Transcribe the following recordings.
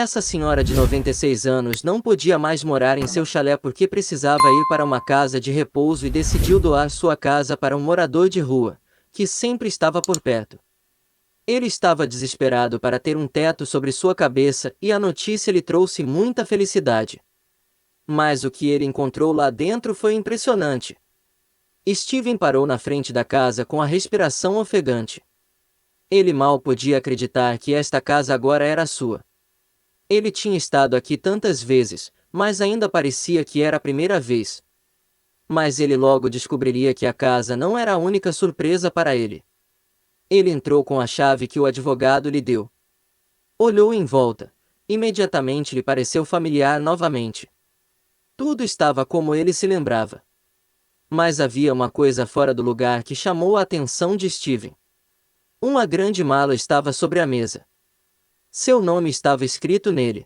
Essa senhora de 96 anos não podia mais morar em seu chalé porque precisava ir para uma casa de repouso e decidiu doar sua casa para um morador de rua, que sempre estava por perto. Ele estava desesperado para ter um teto sobre sua cabeça e a notícia lhe trouxe muita felicidade. Mas o que ele encontrou lá dentro foi impressionante. Steven parou na frente da casa com a respiração ofegante. Ele mal podia acreditar que esta casa agora era sua. Ele tinha estado aqui tantas vezes, mas ainda parecia que era a primeira vez. Mas ele logo descobriria que a casa não era a única surpresa para ele. Ele entrou com a chave que o advogado lhe deu. Olhou em volta. Imediatamente lhe pareceu familiar novamente. Tudo estava como ele se lembrava. Mas havia uma coisa fora do lugar que chamou a atenção de Steven. Uma grande mala estava sobre a mesa. Seu nome estava escrito nele.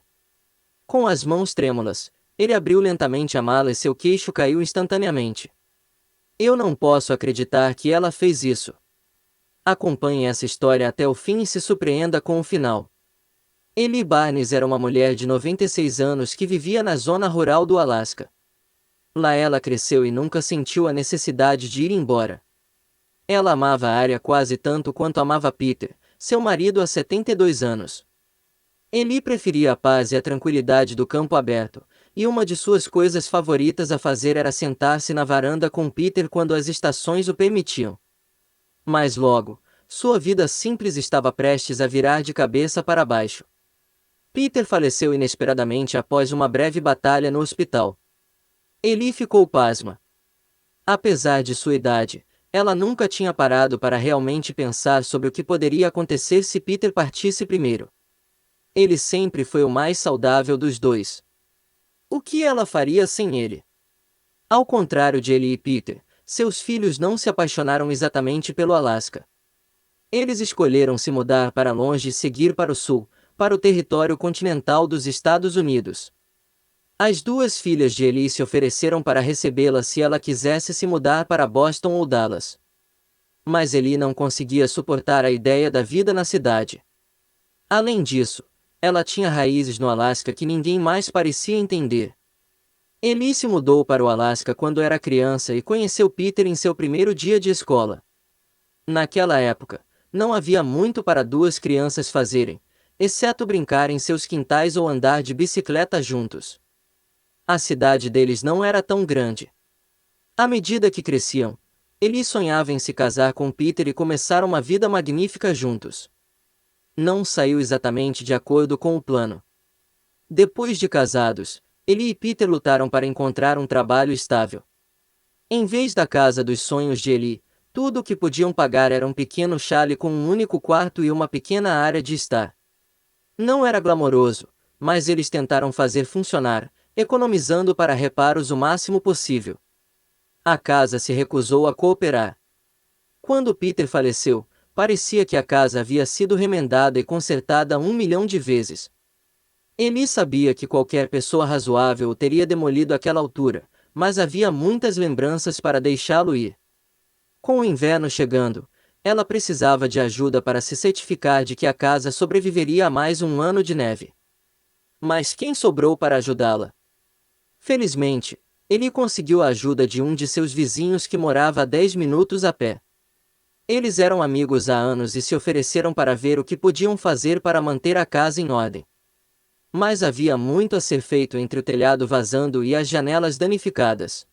Com as mãos trêmulas, ele abriu lentamente a mala e seu queixo caiu instantaneamente. Eu não posso acreditar que ela fez isso. Acompanhe essa história até o fim e se surpreenda com o final. Ellie Barnes era uma mulher de 96 anos que vivia na zona rural do Alasca. Lá ela cresceu e nunca sentiu a necessidade de ir embora. Ela amava a área quase tanto quanto amava Peter, seu marido há 72 anos. Ellie preferia a paz e a tranquilidade do campo aberto, e uma de suas coisas favoritas a fazer era sentar-se na varanda com Peter quando as estações o permitiam. Mas logo, sua vida simples estava prestes a virar de cabeça para baixo. Peter faleceu inesperadamente após uma breve batalha no hospital. Ellie ficou pasma. Apesar de sua idade, ela nunca tinha parado para realmente pensar sobre o que poderia acontecer se Peter partisse primeiro. Ele sempre foi o mais saudável dos dois. O que ela faria sem ele? Ao contrário de Ellie e Peter, seus filhos não se apaixonaram exatamente pelo Alasca. Eles escolheram se mudar para longe e seguir para o sul, para o território continental dos Estados Unidos. As duas filhas de Ellie se ofereceram para recebê-la se ela quisesse se mudar para Boston ou Dallas. Mas Ellie não conseguia suportar a ideia da vida na cidade. Além disso, ela tinha raízes no Alasca que ninguém mais parecia entender. Ellie se mudou para o Alasca quando era criança e conheceu Peter em seu primeiro dia de escola. Naquela época, não havia muito para duas crianças fazerem, exceto brincar em seus quintais ou andar de bicicleta juntos. A cidade deles não era tão grande. À medida que cresciam, Ellie sonhava em se casar com Peter e começar uma vida magnífica juntos. Não saiu exatamente de acordo com o plano. Depois de casados, Ellie e Peter lutaram para encontrar um trabalho estável. Em vez da casa dos sonhos de Ellie, tudo o que podiam pagar era um pequeno chale com um único quarto e uma pequena área de estar. Não era glamouroso, mas eles tentaram fazer funcionar, economizando para reparos o máximo possível. A casa se recusou a cooperar. Quando Peter faleceu, parecia que a casa havia sido remendada e consertada 1 milhão de vezes. Ellie sabia que qualquer pessoa razoável o teria demolido àquela altura, mas havia muitas lembranças para deixá-lo ir. Com o inverno chegando, ela precisava de ajuda para se certificar de que a casa sobreviveria a mais um ano de neve. Mas quem sobrou para ajudá-la? Felizmente, ele conseguiu a ajuda de um de seus vizinhos que morava a 10 minutos a pé. Eles eram amigos há anos e se ofereceram para ver o que podiam fazer para manter a casa em ordem. Mas havia muito a ser feito entre o telhado vazando e as janelas danificadas.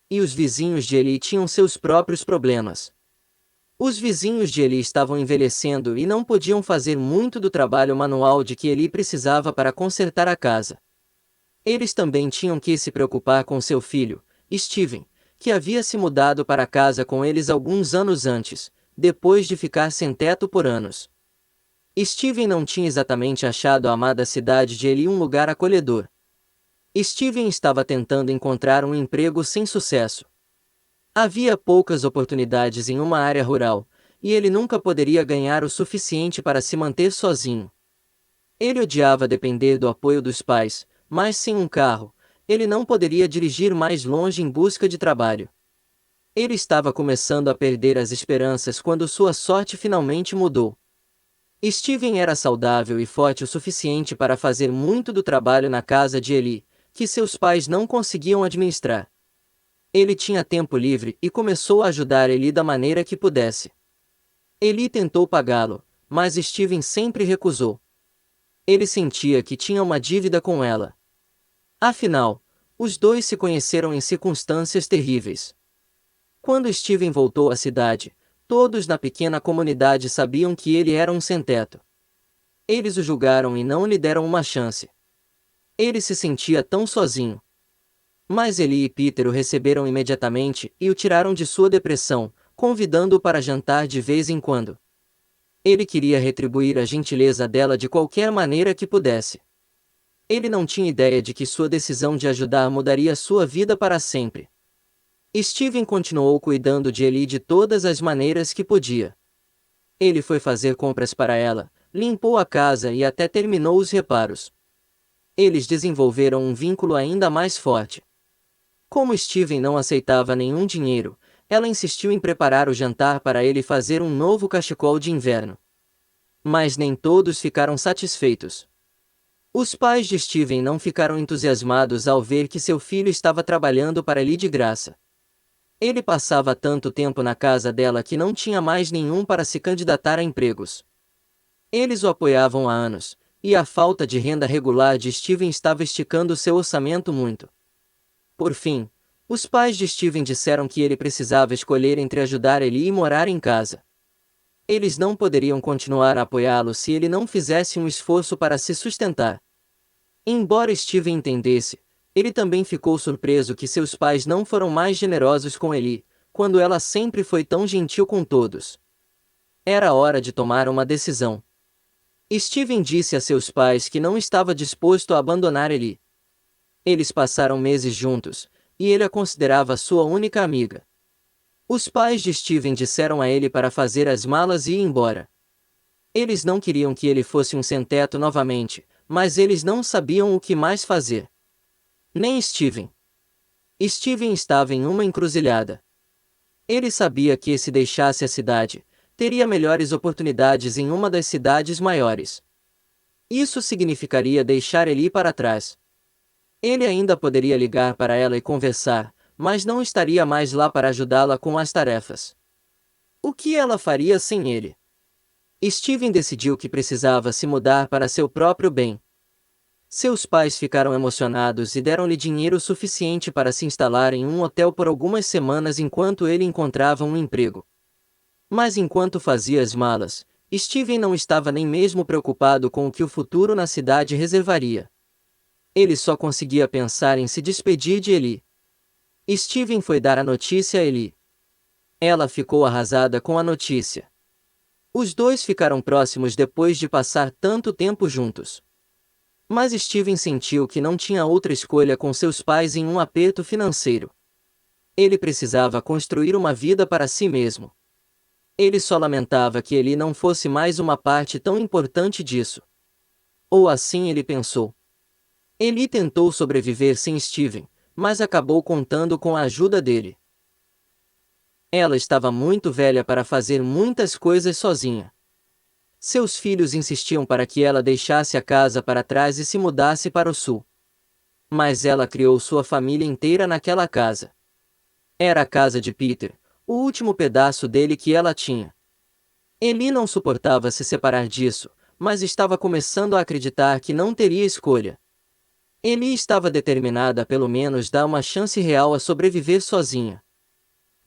E os vizinhos de Ellie tinham seus próprios problemas. Os vizinhos de Ellie estavam envelhecendo e não podiam fazer muito do trabalho manual de que Ellie precisava para consertar a casa. Eles também tinham que se preocupar com seu filho, Steven, que havia se mudado para casa com eles alguns anos antes, depois de ficar sem teto por anos. Steven não tinha exatamente achado a amada cidade de Ellie um lugar acolhedor. Steven estava tentando encontrar um emprego sem sucesso. Havia poucas oportunidades em uma área rural, e ele nunca poderia ganhar o suficiente para se manter sozinho. Ele odiava depender do apoio dos pais, mas sem um carro, ele não poderia dirigir mais longe em busca de trabalho. Ele estava começando a perder as esperanças quando sua sorte finalmente mudou. Steven era saudável e forte o suficiente para fazer muito do trabalho na casa de Eli, que seus pais não conseguiam administrar. Ele tinha tempo livre e começou a ajudar Eli da maneira que pudesse. Eli tentou pagá-lo, mas Steven sempre recusou. Ele sentia que tinha uma dívida com ela. Afinal, os dois se conheceram em circunstâncias terríveis. Quando Steven voltou à cidade, todos na pequena comunidade sabiam que ele era um sem-teto. Eles o julgaram e não lhe deram uma chance. Ele se sentia tão sozinho. Mas Eli e Peter o receberam imediatamente e o tiraram de sua depressão, convidando-o para jantar de vez em quando. Ele queria retribuir a gentileza dela de qualquer maneira que pudesse. Ele não tinha ideia de que sua decisão de ajudar mudaria sua vida para sempre. Steven continuou cuidando de Eli de todas as maneiras que podia. Ele foi fazer compras para ela, limpou a casa e até terminou os reparos. Eles desenvolveram um vínculo ainda mais forte. Como Steven não aceitava nenhum dinheiro, ela insistiu em preparar o jantar para ele fazer um novo cachecol de inverno. Mas nem todos ficaram satisfeitos. Os pais de Steven não ficaram entusiasmados ao ver que seu filho estava trabalhando para Eli de graça. Ele passava tanto tempo na casa dela que não tinha mais nenhum para se candidatar a empregos. Eles o apoiavam há anos, e a falta de renda regular de Steven estava esticando seu orçamento muito. Por fim, os pais de Steven disseram que ele precisava escolher entre ajudar Eli e morar em casa. Eles não poderiam continuar a apoiá-lo se ele não fizesse um esforço para se sustentar. Embora Steven entendesse, ele também ficou surpreso que seus pais não foram mais generosos com Eli, quando ela sempre foi tão gentil com todos. Era hora de tomar uma decisão. Steven disse a seus pais que não estava disposto a abandonar Eli. Eles passaram meses juntos, e ele a considerava sua única amiga. Os pais de Steven disseram a ele para fazer as malas e ir embora. Eles não queriam que ele fosse um sem-teto novamente, mas eles não sabiam o que mais fazer. Nem Steven. Steven estava em uma encruzilhada. Ele sabia que se deixasse a cidade, teria melhores oportunidades em uma das cidades maiores. Isso significaria deixar Eli para trás. Ele ainda poderia ligar para ela e conversar, mas não estaria mais lá para ajudá-la com as tarefas. O que ela faria sem ele? Steven decidiu que precisava se mudar para seu próprio bem. Seus pais ficaram emocionados e deram-lhe dinheiro suficiente para se instalar em um hotel por algumas semanas enquanto ele encontrava um emprego. Mas enquanto fazia as malas, Steven não estava nem mesmo preocupado com o que o futuro na cidade reservaria. Ele só conseguia pensar em se despedir de Eli. Steven foi dar a notícia a Eli. Ela ficou arrasada com a notícia. Os dois ficaram próximos depois de passar tanto tempo juntos. Mas Steven sentiu que não tinha outra escolha com seus pais em um aperto financeiro. Ele precisava construir uma vida para si mesmo. Ele só lamentava que Eli não fosse mais uma parte tão importante disso. Ou assim ele pensou. Eli tentou sobreviver sem Steven, mas acabou contando com a ajuda dele. Ela estava muito velha para fazer muitas coisas sozinha. Seus filhos insistiam para que ela deixasse a casa para trás e se mudasse para o sul. Mas ela criou sua família inteira naquela casa. Era a casa de Peter, o último pedaço dele que ela tinha. Eli não suportava se separar disso, mas estava começando a acreditar que não teria escolha. Eli estava determinada a pelo menos dar uma chance real a sobreviver sozinha.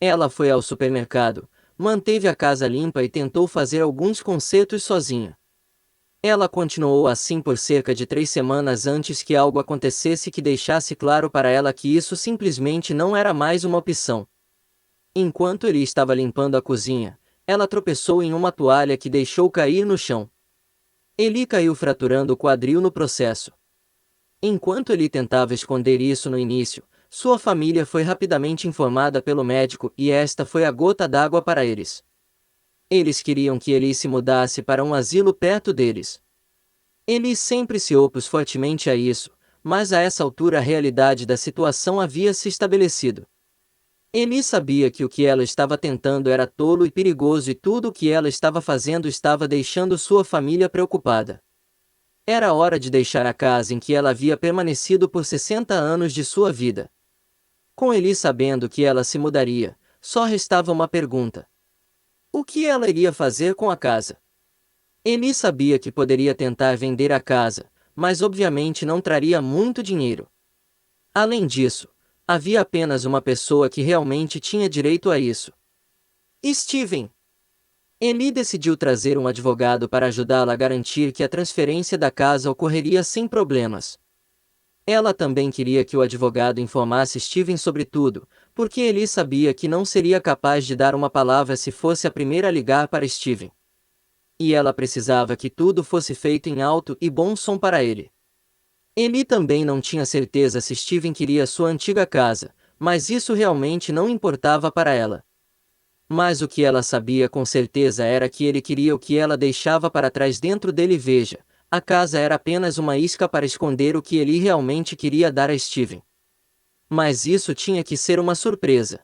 Ela foi ao supermercado, manteve a casa limpa e tentou fazer alguns concertos sozinha. Ela continuou assim por cerca de 3 semanas antes que algo acontecesse que deixasse claro para ela que isso simplesmente não era mais uma opção. Enquanto ele estava limpando a cozinha, ela tropeçou em uma toalha que deixou cair no chão. Eli caiu fraturando o quadril no processo. Enquanto ele tentava esconder isso no início, sua família foi rapidamente informada pelo médico e esta foi a gota d'água para eles. Eles queriam que Eli se mudasse para um asilo perto deles. Eli sempre se opôs fortemente a isso, mas a essa altura a realidade da situação havia se estabelecido. Eli sabia que o que ela estava tentando era tolo e perigoso e tudo o que ela estava fazendo estava deixando sua família preocupada. Era hora de deixar a casa em que ela havia permanecido por 60 anos de sua vida. Com Eli sabendo que ela se mudaria, só restava uma pergunta: o que ela iria fazer com a casa? Eli sabia que poderia tentar vender a casa, mas obviamente não traria muito dinheiro. Além disso, havia apenas uma pessoa que realmente tinha direito a isso: Steven. Eli decidiu trazer um advogado para ajudá-la a garantir que a transferência da casa ocorreria sem problemas. Ela também queria que o advogado informasse Steven sobre tudo, porque Eli sabia que não seria capaz de dar uma palavra se fosse a primeira a ligar para Steven. E ela precisava que tudo fosse feito em alto e bom som para ele. Eli também não tinha certeza se Steven queria sua antiga casa, mas isso realmente não importava para ela. Mas o que ela sabia com certeza era que ele queria o que ela deixava para trás dentro dele. Veja, a casa era apenas uma isca para esconder o que ele realmente queria dar a Steven. Mas isso tinha que ser uma surpresa.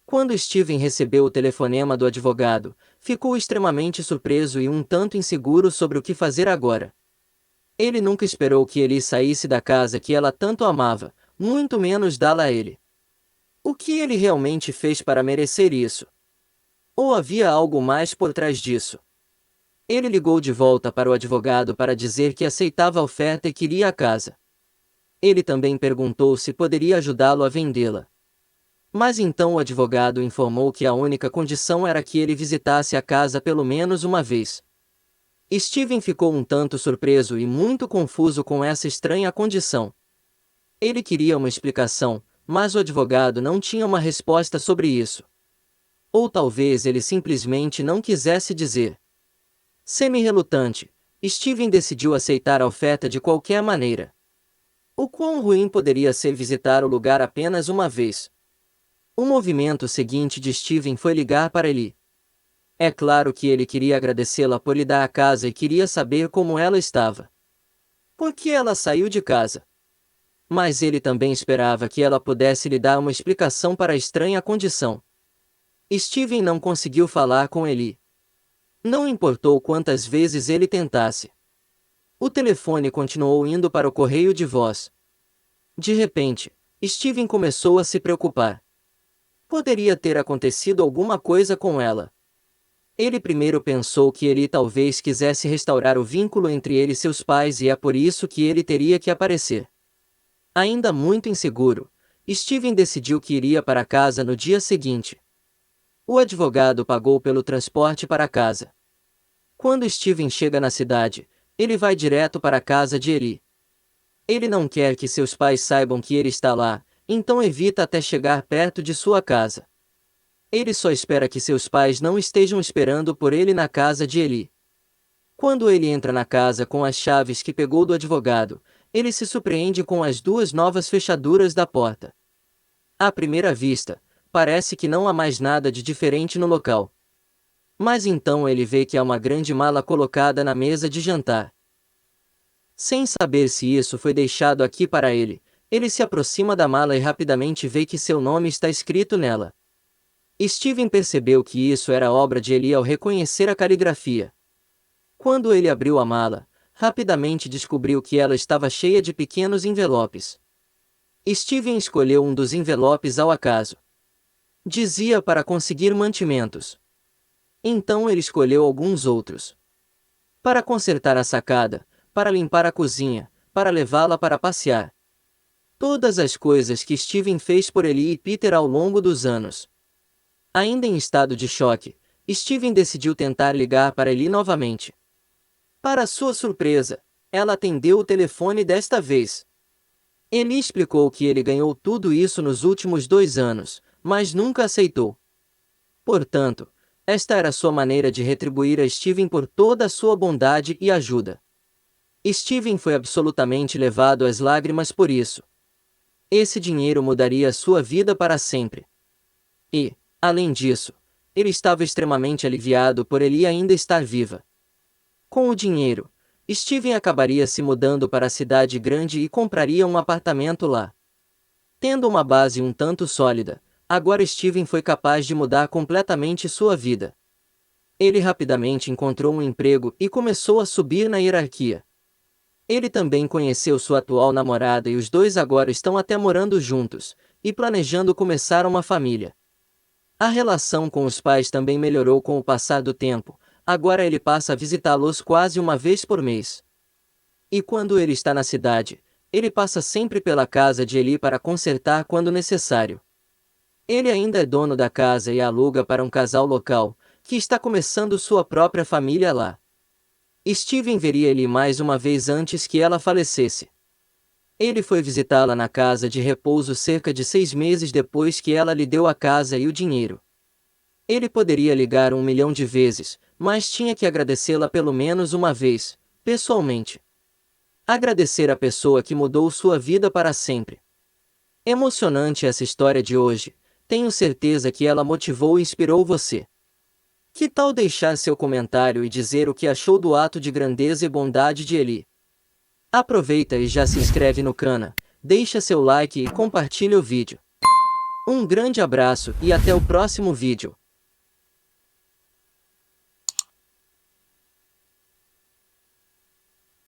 Quando Steven recebeu o telefonema do advogado, ficou extremamente surpreso e um tanto inseguro sobre o que fazer agora. Ele nunca esperou que ele saísse da casa que ela tanto amava, muito menos dá-la a ele. O que ele realmente fez para merecer isso? Ou havia algo mais por trás disso? Ele ligou de volta para o advogado para dizer que aceitava a oferta e queria a casa. Ele também perguntou se poderia ajudá-lo a vendê-la. Mas então o advogado informou que a única condição era que ele visitasse a casa pelo menos uma vez. Steven ficou um tanto surpreso e muito confuso com essa estranha condição. Ele queria uma explicação, mas o advogado não tinha uma resposta sobre isso. Ou talvez ele simplesmente não quisesse dizer. Semi-relutante, Steven decidiu aceitar a oferta de qualquer maneira. O quão ruim poderia ser visitar o lugar apenas uma vez? O movimento seguinte de Steven foi ligar para Eli. É claro que ele queria agradecê-la por lhe dar a casa e queria saber como ela estava. Por que ela saiu de casa? Mas ele também esperava que ela pudesse lhe dar uma explicação para a estranha condição. Steven não conseguiu falar com Eli. Não importou quantas vezes ele tentasse. O telefone continuou indo para o correio de voz. De repente, Steven começou a se preocupar. Poderia ter acontecido alguma coisa com ela. Ele primeiro pensou que Eli talvez quisesse restaurar o vínculo entre ele e seus pais e é por isso que ele teria que aparecer. Ainda muito inseguro, Steven decidiu que iria para casa no dia seguinte. O advogado pagou pelo transporte para casa. Quando Steven chega na cidade, ele vai direto para a casa de Eli. Ele não quer que seus pais saibam que ele está lá, então evita até chegar perto de sua casa. Ele só espera que seus pais não estejam esperando por ele na casa de Eli. Quando ele entra na casa com as chaves que pegou do advogado, ele se surpreende com as duas novas fechaduras da porta. À primeira vista, parece que não há mais nada de diferente no local. Mas então ele vê que há uma grande mala colocada na mesa de jantar. Sem saber se isso foi deixado aqui para ele, ele se aproxima da mala e rapidamente vê que seu nome está escrito nela. Steven percebeu que isso era obra de Eli ao reconhecer a caligrafia. Quando ele abriu a mala, rapidamente descobriu que ela estava cheia de pequenos envelopes. Steven escolheu um dos envelopes ao acaso. Dizia para conseguir mantimentos. Então ele escolheu alguns outros. Para consertar a sacada, para limpar a cozinha, para levá-la para passear. Todas as coisas que Steven fez por Eli e Peter ao longo dos anos. Ainda em estado de choque, Steven decidiu tentar ligar para Eli novamente. Para sua surpresa, ela atendeu o telefone desta vez. Eli explicou que ele ganhou tudo isso nos últimos 2 anos, mas nunca aceitou. Portanto, esta era sua maneira de retribuir a Steven por toda a sua bondade e ajuda. Steven foi absolutamente levado às lágrimas por isso. Esse dinheiro mudaria sua vida para sempre. E, além disso, ele estava extremamente aliviado por Eli ainda estar viva. Com o dinheiro, Steven acabaria se mudando para a cidade grande e compraria um apartamento lá. Tendo uma base um tanto sólida, Agora Steven foi capaz de mudar completamente sua vida. Ele rapidamente encontrou um emprego e começou a subir na hierarquia. Ele também conheceu sua atual namorada e os dois agora estão até morando juntos, e planejando começar uma família. A relação com os pais também melhorou com o passar do tempo, agora ele passa a visitá-los quase uma vez por mês. E quando ele está na cidade, ele passa sempre pela casa de Eli para consertar quando necessário. Ele ainda é dono da casa e a aluga para um casal local, que está começando sua própria família lá. Steven veria Eli mais uma vez antes que ela falecesse. Ele foi visitá-la na casa de repouso cerca de 6 meses depois que ela lhe deu a casa e o dinheiro. Ele poderia ligar 1 milhão de vezes, mas tinha que agradecê-la pelo menos uma vez, pessoalmente. Agradecer a pessoa que mudou sua vida para sempre. Emocionante essa história de hoje, tenho certeza que ela motivou e inspirou você. Que tal deixar seu comentário e dizer o que achou do ato de grandeza e bondade de Eli? Aproveita e já se inscreve no canal, deixa seu like e compartilha o vídeo. Um grande abraço e até o próximo vídeo.